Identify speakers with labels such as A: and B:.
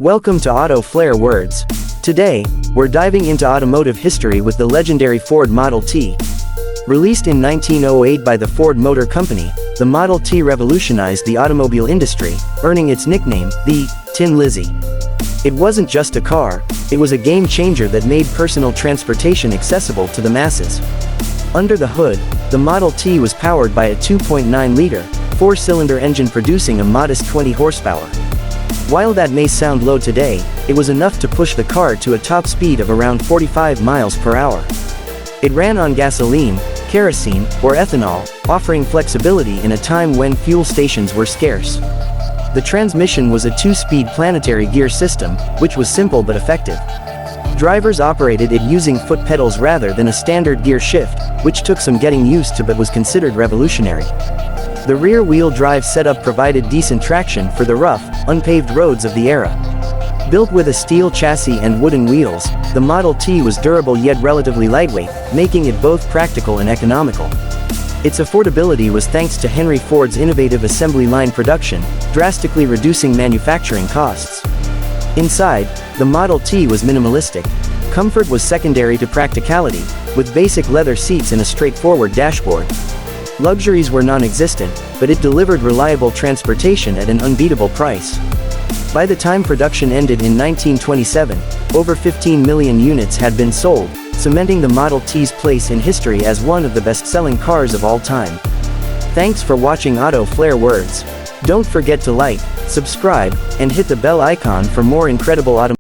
A: Welcome to Flair Words. Today, we're diving into automotive history with the legendary Ford Model T. Released in 1908 by the Ford Motor Company, the Model T revolutionized the automobile industry, earning its nickname, the Tin Lizzie. It wasn't just a car, it was a game changer that made personal transportation accessible to the masses. Under the hood, the Model T was powered by a 2.9-liter, four-cylinder engine producing a modest 20 horsepower. While that may sound low today, it was enough to push the car to a top speed of around 45 miles per hour. It ran on gasoline, kerosene, or ethanol, offering flexibility in a time when fuel stations were scarce. The transmission was a two-speed planetary gear system, which was simple but effective. Drivers operated it using foot pedals rather than a standard gear shift, which took some getting used to but was considered revolutionary. The rear-wheel drive setup provided decent traction for the rough, unpaved roads of the era. Built with a steel chassis and wooden wheels, the Model T was durable yet relatively lightweight, making it both practical and economical. Its affordability was thanks to Henry Ford's innovative assembly line production, drastically reducing manufacturing costs. Inside, the Model T was minimalistic. Comfort was secondary to practicality, with basic leather seats and a straightforward dashboard. Luxuries were non-existent, but it delivered reliable transportation at an unbeatable price. By the time production ended in 1927, over 15 million units had been sold, cementing the Model T's place in history as one of the best-selling cars of all time. Thanks for watching Flair Words. Don't forget to like, subscribe, and hit the bell icon for more incredible automotive